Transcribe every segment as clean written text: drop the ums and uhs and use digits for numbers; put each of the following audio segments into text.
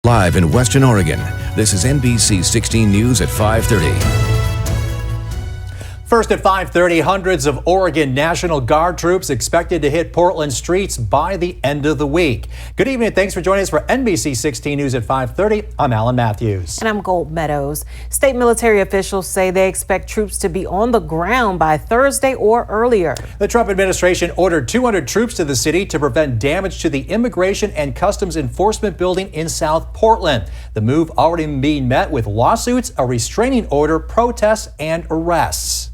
Live in Western Oregon, this is NBC 16 News at 5:30. First at 5:30, hundreds of Oregon National Guard troops expected to hit Portland streets by the end of the week. Good evening and thanks for joining us for NBC 16 News at 5:30. I'm Alan Matthews. And I'm Gold Meadows. State military officials say they expect troops to be on the ground by Thursday or earlier. The Trump administration ordered 200 troops to the city to prevent damage to the Immigration and Customs Enforcement building in South Portland. The move already being met with lawsuits, a restraining order, protests, and arrests.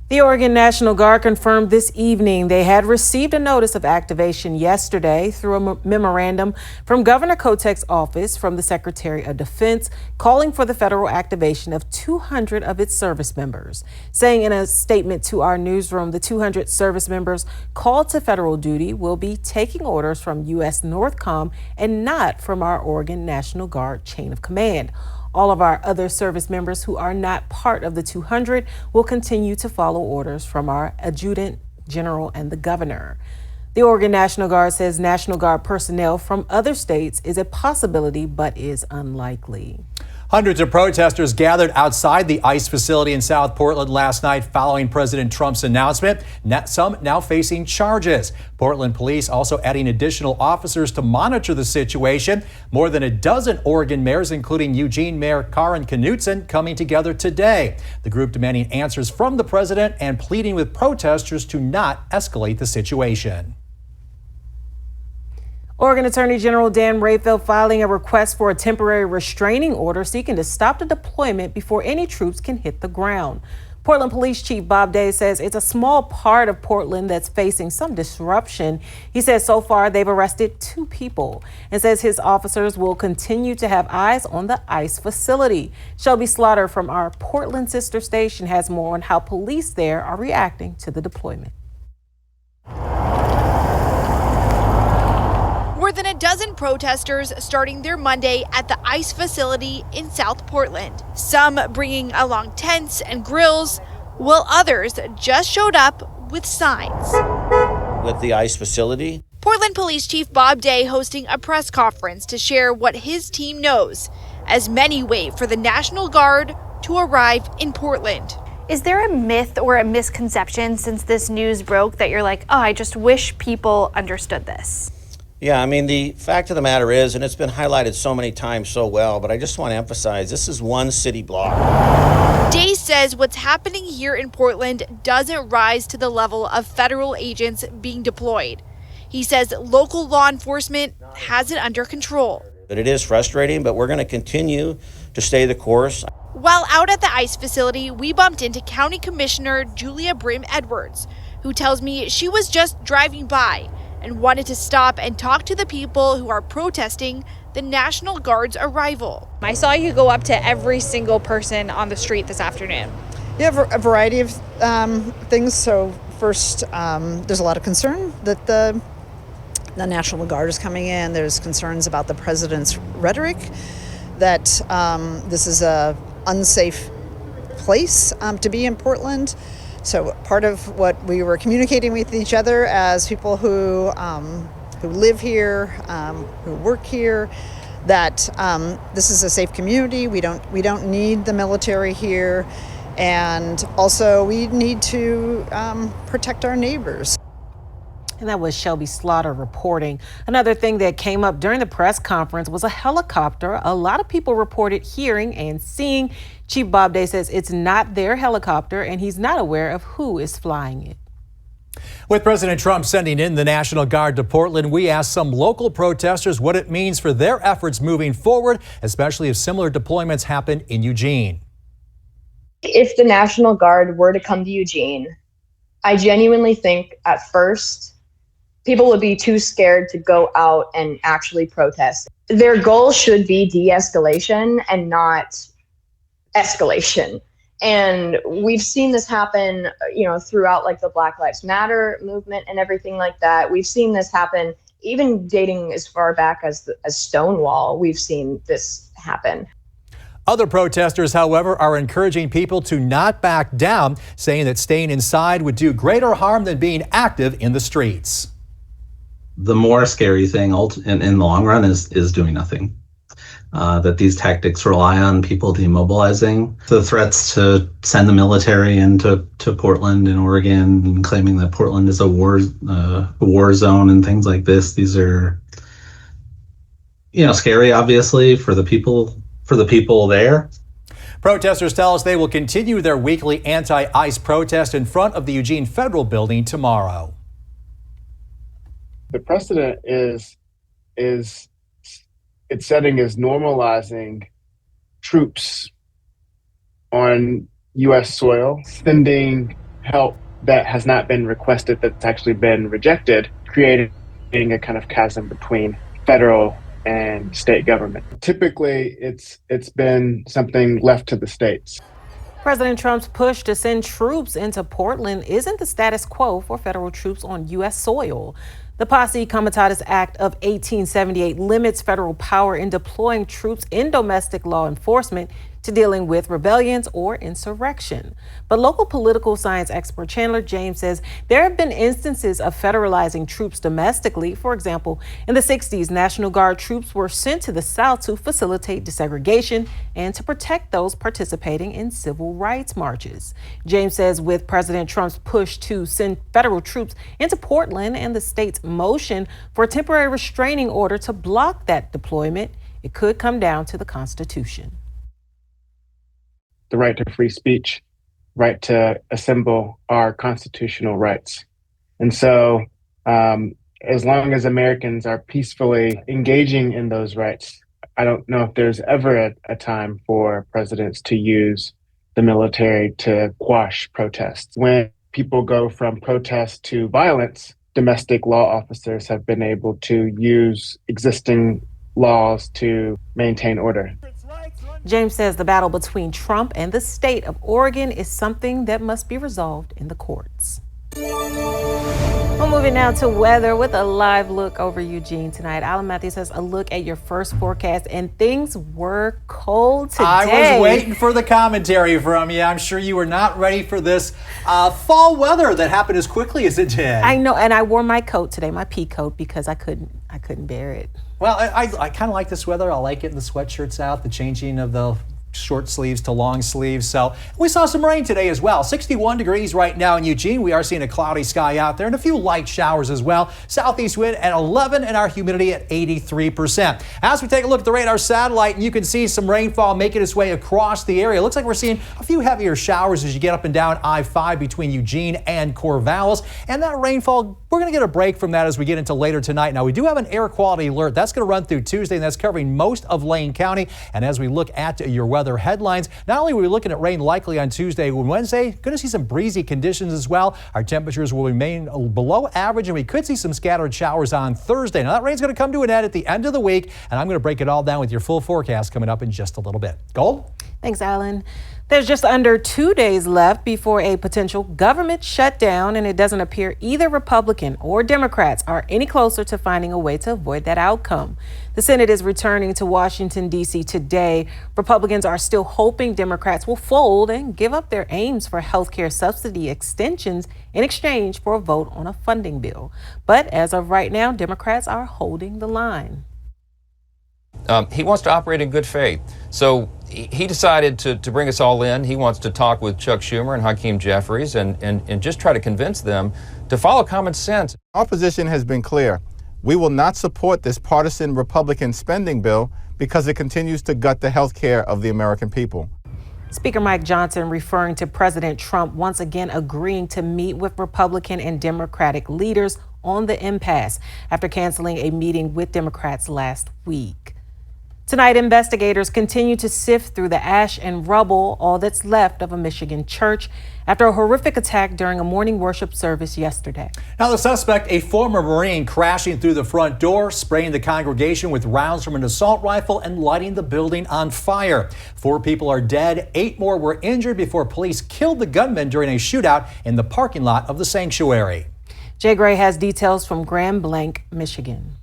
The Oregon National Guard confirmed this evening they had received a notice of activation yesterday through a memorandum from Governor Kotek's office from the Secretary of Defense calling for the federal activation of 200 of its service members. Saying in a statement to our newsroom, the 200 service members called to federal duty will be taking orders from U.S. Northcom and not from our Oregon National Guard chain of command. All of our other service members who are not part of the 200 will continue to follow orders from our adjutant general and the governor. The Oregon National Guard says National Guard personnel from other states is a possibility, but is unlikely. Hundreds of protesters gathered outside the ICE facility in South Portland last night following President Trump's announcement. Some now facing charges. Portland police also adding additional officers to monitor the situation. More than a dozen Oregon mayors, including Eugene Mayor Karen Knutson, coming together today. The group demanding answers from the president and pleading with protesters to not escalate the situation. Oregon Attorney General Dan Rayfield filing a request for a temporary restraining order seeking to stop the deployment before any troops can hit the ground. Portland Police Chief Bob Day says it's a small part of Portland that's facing some disruption. He says so far they've arrested 2 people and says his officers will continue to have eyes on the ICE facility. Shelby Slaughter from our Portland sister station has more on how police there are reacting to the deployment. More than a dozen protesters starting their Monday at the ICE facility in South Portland. Some bringing along tents and grills, while others just showed up with signs. With the ICE facility. Portland Police Chief Bob Day hosting a press conference to share what his team knows as many wait for the National Guard to arrive in Portland. Is there a myth or a misconception since this news broke that you're like, oh, I just wish people understood this? Yeah, I mean, the fact of the matter is, and it's been highlighted so many times so well, but I just want to emphasize this is one city block. Day says what's happening here in Portland doesn't rise to the level of federal agents being deployed. He says local law enforcement has it under control. But it is frustrating, but we're going to continue to stay the course. While out at the ICE facility, we bumped into County Commissioner Julia Brim Edwards, who tells me she was just driving by and wanted to stop and talk to the people who are protesting the National Guard's arrival. I saw you go up to every single person on the street this afternoon. Yeah, a variety of things. So first, there's a lot of concern that the National Guard is coming in. There's concerns about the president's rhetoric, that this is a unsafe place to be in Portland. So part of what we were communicating with each other as people who live here, who work here, that this is a safe community. We don't need the military here, and also we need to protect our neighbors. And that was Shelby Slaughter reporting. Another thing that came up during the press conference was a helicopter. A lot of people reported hearing and seeing. Chief Bob Day says it's not their helicopter and he's not aware of who is flying it. With President Trump sending in the National Guard to Portland, we asked some local protesters what it means for their efforts moving forward, especially if similar deployments happen in Eugene. If the National Guard were to come to Eugene, I genuinely think at first people would be too scared to go out and actually protest. Their goal should be de-escalation and not escalation. And we've seen this happen, throughout like the Black Lives Matter movement and everything like that. We've seen this happen even dating as far back as Stonewall. We've seen this happen. Other protesters, however, are encouraging people to not back down, saying that staying inside would do greater harm than being active in the streets. The more scary thing in the long run is doing nothing. that these tactics rely on people demobilizing. The threats to send the military into Portland and Oregon and claiming that Portland is a war zone and things like this, these are, scary, obviously, for the people there. Protesters tell us they will continue their weekly anti-ICE protest in front of the Eugene Federal Building tomorrow. The precedent is it's setting is normalizing troops on U.S. soil, sending help that has not been requested, that's actually been rejected, creating a kind of chasm between federal and state government. Typically, it's been something left to the states. President Trump's push to send troops into Portland isn't the status quo for federal troops on U.S. soil. The Posse Comitatus Act of 1878 limits federal power in deploying troops in domestic law enforcement to dealing with rebellions or insurrection. But local political science expert Chandler James says there have been instances of federalizing troops domestically. For example, in the 60s, National Guard troops were sent to the South to facilitate desegregation and to protect those participating in civil rights marches. James says with President Trump's push to send federal troops into Portland and the state's motion for a temporary restraining order to block that deployment, it could come down to the Constitution. The right to free speech, right to assemble are constitutional rights. And so as long as Americans are peacefully engaging in those rights, I don't know if there's ever a time for presidents to use the military to quash protests. When people go from protest to violence, domestic law officers have been able to use existing laws to maintain order. James says the battle between Trump and the state of Oregon is something that must be resolved in the courts. We're moving now to weather with a live look over Eugene tonight. Alan Matthews has a look at your first forecast, and things were cold today. I was waiting for the commentary from you. I'm sure you were not ready for this fall weather that happened as quickly as it did. I know, and I wore my coat today, my pea coat, because I couldn't bear it. Well, I kind of like this weather. I like getting the sweatshirts out, the changing of the short sleeves to long sleeves. So we saw some rain today as well. 61 degrees right now in Eugene. We are seeing a cloudy sky out there and a few light showers as well. Southeast wind at 11 and our humidity at 83%. As we take a look at the radar satellite, you can see some rainfall making its way across the area. It looks like we're seeing a few heavier showers as you get up and down I-5 between Eugene and Corvallis. And that rainfall, we're going to get a break from that as we get into later tonight. Now, we do have an air quality alert. That's going to run through Tuesday, and that's covering most of Lane County. And as we look at your weather headlines, not only are we looking at rain likely on Tuesday and Wednesday, going to see some breezy conditions as well. Our temperatures will remain below average, and we could see some scattered showers on Thursday. Now, that rain's going to come to an end at the end of the week, and I'm going to break it all down with your full forecast coming up in just a little bit. Gold? Thanks, Alan. There's just under 2 days left before a potential government shutdown, and it doesn't appear either Republican or Democrats are any closer to finding a way to avoid that outcome. The Senate is returning to Washington, D.C. today. Republicans are still hoping Democrats will fold and give up their aims for health care subsidy extensions in exchange for a vote on a funding bill. But as of right now, Democrats are holding the line. He wants to operate in good faith. So he decided to bring us all in. He wants to talk with Chuck Schumer and Hakeem Jeffries and just try to convince them to follow common sense. Our position has been clear. We will not support this partisan Republican spending bill because it continues to gut the health care of the American people. Speaker Mike Johnson referring to President Trump once again agreeing to meet with Republican and Democratic leaders on the impasse after canceling a meeting with Democrats last week. Tonight, investigators continue to sift through the ash and rubble, all that's left of a Michigan church, after a horrific attack during a morning worship service yesterday. Now, the suspect, a former Marine, crashing through the front door, spraying the congregation with rounds from an assault rifle and lighting the building on fire. 4 people are dead, 8 more were injured before police killed the gunman during a shootout in the parking lot of the sanctuary. Jay Gray has details from Grand Blanc, Michigan.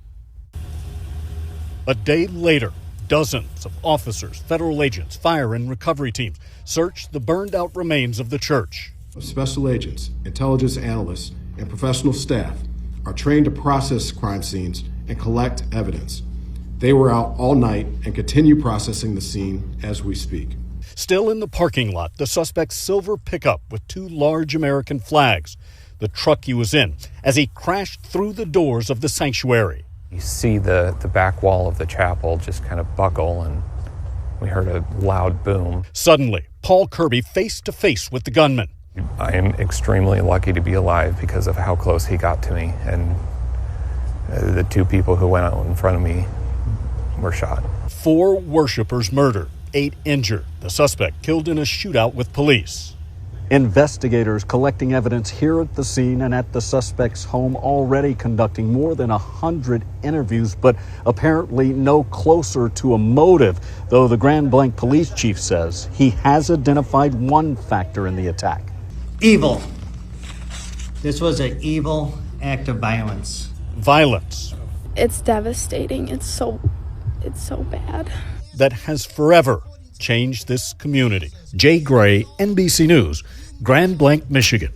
A day later, dozens of officers, federal agents, fire and recovery teams searched the burned out remains of the church. Special agents, intelligence analysts, and professional staff are trained to process crime scenes and collect evidence. They were out all night and continue processing the scene as we speak. Still in the parking lot, the suspect's silver pickup with 2 large American flags, the truck he was in, as he crashed through the doors of the sanctuary. You see the back wall of the chapel just kind of buckle, and we heard a loud boom. Suddenly, Paul Kirby face to face with the gunman. I am extremely lucky to be alive because of how close he got to me, and the 2 people who went out in front of me were shot. 4 worshipers murdered, 8 injured. The suspect killed in a shootout with police. Investigators collecting evidence here at the scene and at the suspect's home, already conducting more than 100 interviews, but apparently no closer to a motive, though the Grand Blanc police chief says he has identified one factor in the attack. Evil. This was an evil act of violence. Violence. It's devastating. It's so bad. That has forever changed this community. Jay Gray, NBC News, Grand Blanc, Michigan.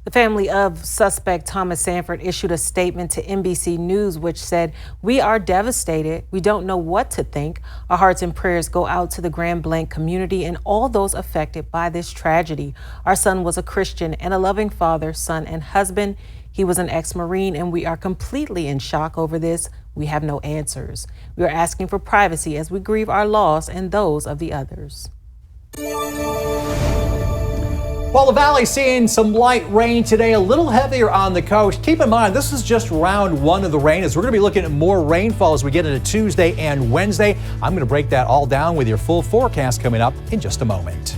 The family of suspect Thomas Sanford issued a statement to NBC News which said, "We are devastated. We don't know what to think. Our hearts and prayers go out to the Grand Blanc community and all those affected by this tragedy. Our son was a Christian and a loving father, son, and husband. He was an ex-Marine, and we are completely in shock over this. We have no answers. We are asking for privacy as we grieve our loss and those of the others." While the valley's seeing some light rain today, a little heavier on the coast. Keep in mind, this is just round 1 of the rain, as we're going to be looking at more rainfall as we get into Tuesday and Wednesday. I'm going to break that all down with your full forecast coming up in just a moment.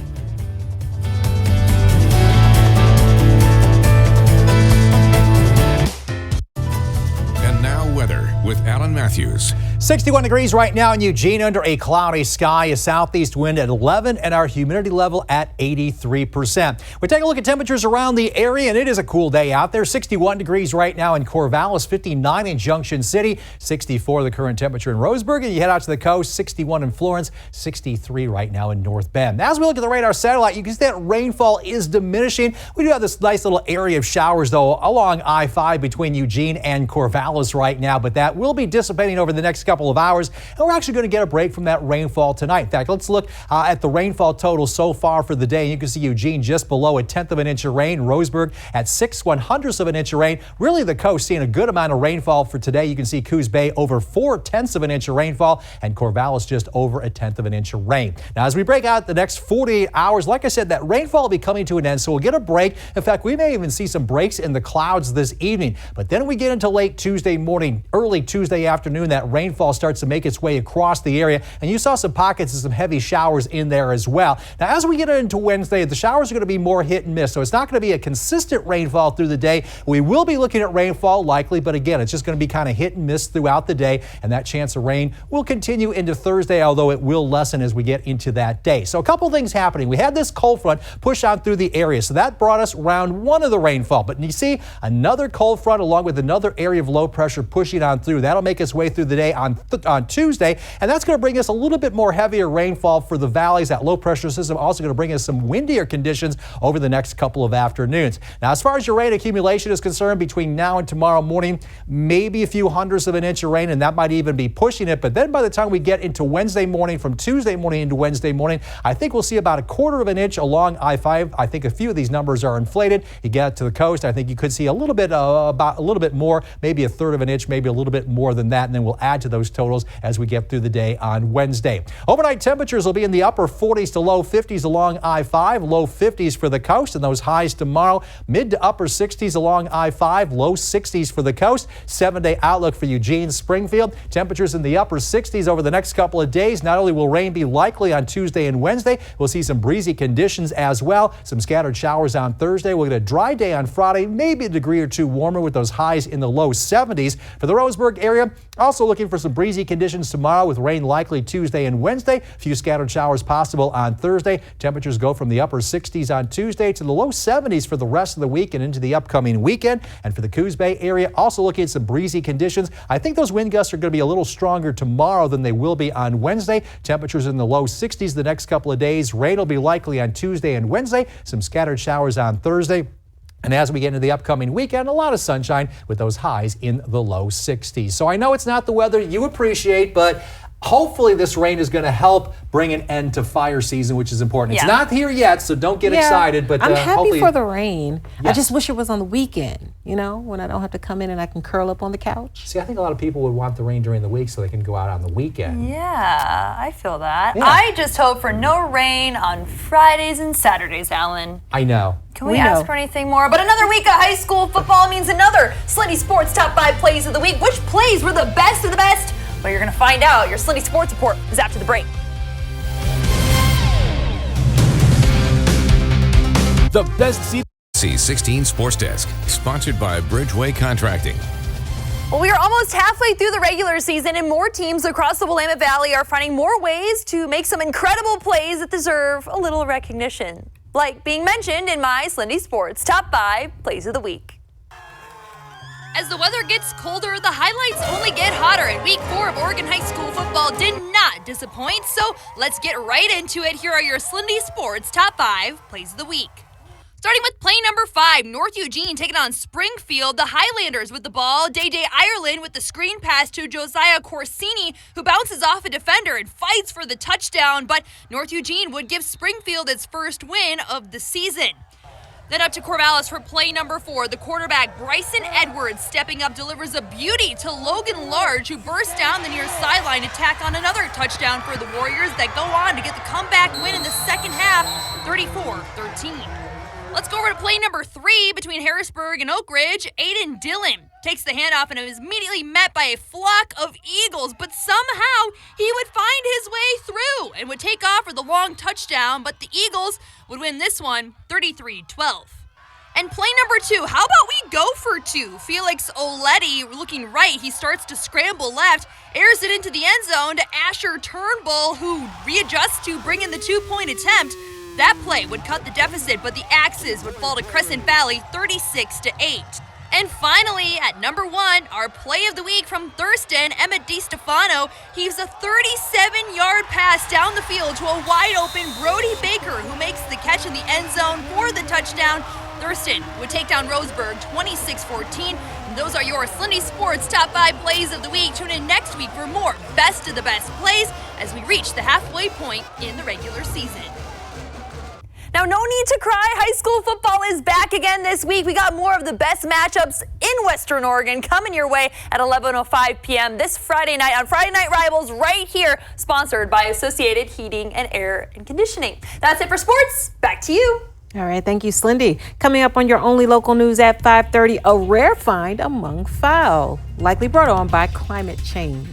And now weather with Alan Matthews. 61 degrees right now in Eugene under a cloudy sky, a southeast wind at 11, and our humidity level at 83%. We take a look at temperatures around the area, and it is a cool day out there. 61 degrees right now in Corvallis, 59 in Junction City, 64 the current temperature in Roseburg, and you head out to the coast, 61 in Florence, 63 right now in North Bend. As we look at the radar satellite, you can see that rainfall is diminishing. We do have this nice little area of showers, though, along I-5 between Eugene and Corvallis right now, but that will be dissipating over the next couple of hours, and we're actually going to get a break from that rainfall tonight. In fact, let's look at the rainfall total so far for the day. You can see Eugene just below 1/10 of an inch of rain, Roseburg at 6/100ths of an inch of rain. Really, the coast seeing a good amount of rainfall for today. You can see Coos Bay over 4/10 of an inch of rainfall, and Corvallis just over 1/10 of an inch of rain. Now, as we break out the next 48 hours, like I said, that rainfall will be coming to an end, so we'll get a break. In fact, we may even see some breaks in the clouds this evening, but then we get into late Tuesday morning, early Tuesday afternoon, that rainfall starts to make its way across the area, and you saw some pockets of some heavy showers in there as well. Now, as we get into Wednesday, the showers are going to be more hit and miss, so it's not going to be a consistent rainfall through the day. We will be looking at rainfall likely, but again, it's just going to be kind of hit and miss throughout the day, and that chance of rain will continue into Thursday, although it will lessen as we get into that day. So a couple things happening. We had this cold front push on through the area, so that brought us round 1 of the rainfall, but you see another cold front along with another area of low pressure pushing on through. That'll make its way through the day on Tuesday, and that's going to bring us a little bit more heavier rainfall for the valleys. That low pressure system also going to bring us some windier conditions over the next couple of afternoons. Now, as far as your rain accumulation is concerned, between now and tomorrow morning, maybe a few hundredths of an inch of rain, and that might even be pushing it. But then by the time we get into Wednesday morning, from Tuesday morning into Wednesday morning, I think we'll see about 1/4 of an inch along I-5. I think a few of these numbers are inflated. You get to the coast, I think you could see a little bit more, maybe 1/3 of an inch, maybe a little bit more than that, and then we'll add to those totals as we get through the day on Wednesday. Overnight temperatures will be in the upper 40s to low 50s along I-5, low 50s for the coast, and those highs tomorrow, mid to upper 60s along I-5, low 60s for the coast. 7-day outlook for Eugene, Springfield, temperatures in the upper 60s over the next couple of days. Not only will rain be likely on Tuesday and Wednesday, we'll see some breezy conditions as well. Some scattered showers on Thursday. We'll get a dry day on Friday, maybe a degree or two warmer with those highs in the low 70s. For the Roseburg area, also looking for some breezy conditions tomorrow with rain likely Tuesday and Wednesday. A few scattered showers possible on Thursday. Temperatures go from the upper 60s on Tuesday to the low 70s for the rest of the week and into the upcoming weekend. And for the Coos Bay area, also looking at some breezy conditions. I think those wind gusts are going to be a little stronger tomorrow than they will be on Wednesday. Temperatures in the low 60s the next couple of days. Rain will be likely on Tuesday and Wednesday. Some scattered showers on Thursday. And as we get into the upcoming weekend, a lot of sunshine with those highs in the low 60s. So I know it's not the weather you appreciate, but hopefully this rain is going to help bring an end to fire season, which is important. It's not here yet, so don't get excited. But I'm happy hopefully for the rain. I Yes. just wish it was on the weekend, you know, when I don't have to come in and I can curl up on the couch. See, I think a lot of people would want the rain during the week so they can go out on the weekend. Yeah, I feel that. Yeah. I just hope for no rain on Fridays and Saturdays, Alan. I know. Can we ask for anything more? But another week of high school football means another Slinty Sports Top 5 Plays of the Week. Which plays were the best of the best? Well, you're going to find out. Your Slinty Sports Report is after the break. The best C16 Sports Desk, sponsored by Bridgeway Contracting. Well, we are almost halfway through the regular season, and more teams across the Willamette Valley are finding more ways to make some incredible plays that deserve a little recognition, like being mentioned in my Slinty Sports Top 5 Plays of the Week. As the weather gets colder, the highlights only get hotter, and Week 4 of Oregon High School football did not disappoint, so let's get right into it. Here are your Slinty Sports Top 5 Plays of the Week. Starting with play number 5, North Eugene taking on Springfield. The Highlanders with the ball. Day Ireland with the screen pass to Josiah Corsini, who bounces off a defender and fights for the touchdown, but North Eugene would give Springfield its first win of the season. Then up to Corvallis for play number 4. The quarterback, Bryson Edwards, stepping up, delivers a beauty to Logan Large, who bursts down the near sideline to tack on another touchdown for the Warriors that go on to get the comeback win in the second half, 34-13. Let's go over to play number 3 between Harrisburg and Oak Ridge. Aiden Dillon takes the handoff and is immediately met by a flock of Eagles, but somehow he would find his way through and would take off for the long touchdown, but the Eagles would win this one 33-12. And play number 2, how about we go for 2? Felix Oletti looking right, he starts to scramble left, airs it into the end zone to Asher Turnbull, who readjusts to bring in the 2-point attempt. That play would cut the deficit, but the Axes would fall to Crescent Valley 36-8. And finally, at number 1, our play of the week from Thurston, Emmett DiStefano heaves a 37-yard pass down the field to a wide-open Brody Baker, who makes the catch in the end zone for the touchdown. Thurston would take down Roseburg 26-14. And those are your Slinty Sports Top 5 Plays of the Week. Tune in next week for more best of the best plays as we reach the halfway point in the regular season. Now, no need to cry. High school football is back again this week. We got more of the best matchups in Western Oregon coming your way at 11:05 p.m. this Friday night on Friday Night Rivals right here, sponsored by Associated Heating and Air and Conditioning. That's it for sports. Back to you. All right, thank you, Slindy. Coming up on your only local news at 5:30, a rare find among fowl, likely brought on by climate change.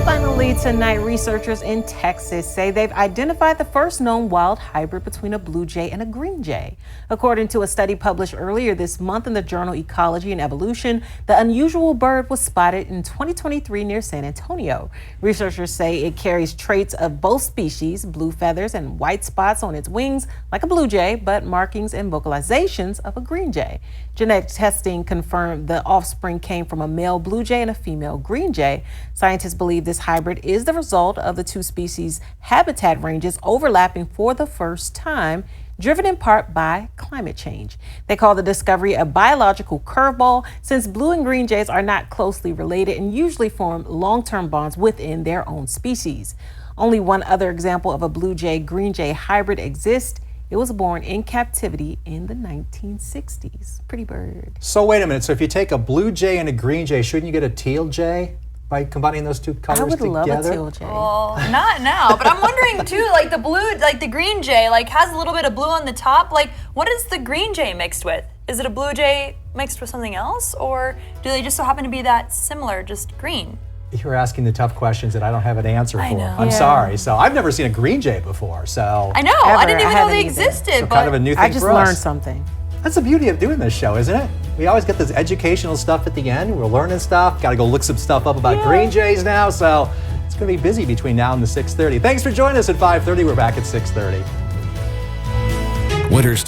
Finally tonight, researchers in Texas say they've identified the first known wild hybrid between a blue jay and a green jay. According to a study published earlier this month in the journal Ecology and Evolution, the unusual bird was spotted in 2023 near San Antonio. Researchers say it carries traits of both species, blue feathers and white spots on its wings like a blue jay, but markings and vocalizations of a green jay. Genetic testing confirmed the offspring came from a male blue jay and a female green jay. Scientists believe this hybrid is the result of the two species' habitat ranges overlapping for the first time, driven in part by climate change. They call the discovery a biological curveball, since blue and green jays are not closely related and usually form long-term bonds within their own species. Only one other example of a blue jay-green jay hybrid exists. It was born in captivity in the 1960s. Pretty bird. So wait a minute. So if you take a blue jay and a green jay, shouldn't you get a teal jay by combining those two colors together? I would love a teal jay. Well, not now, but I'm wondering too, like the blue, like the green jay, like has a little bit of blue on the top. Like, what is the green jay mixed with? Is it a blue jay mixed with something else, or do they just so happen to be that similar, just green? You're asking the tough questions that I don't have an answer for. I'm Yeah. sorry. So I've never seen a green jay before. So I know. I didn't even know they existed. So but kind of a new thing I just for us. learned something. That's the beauty of doing this show, isn't it? We always get this educational stuff at the end. We're learning stuff. Got to go look some stuff up about green jays now. So it's going to be busy between now and the 6:30. Thanks for joining us at 5:30. We're back at 6:30. Winter storm.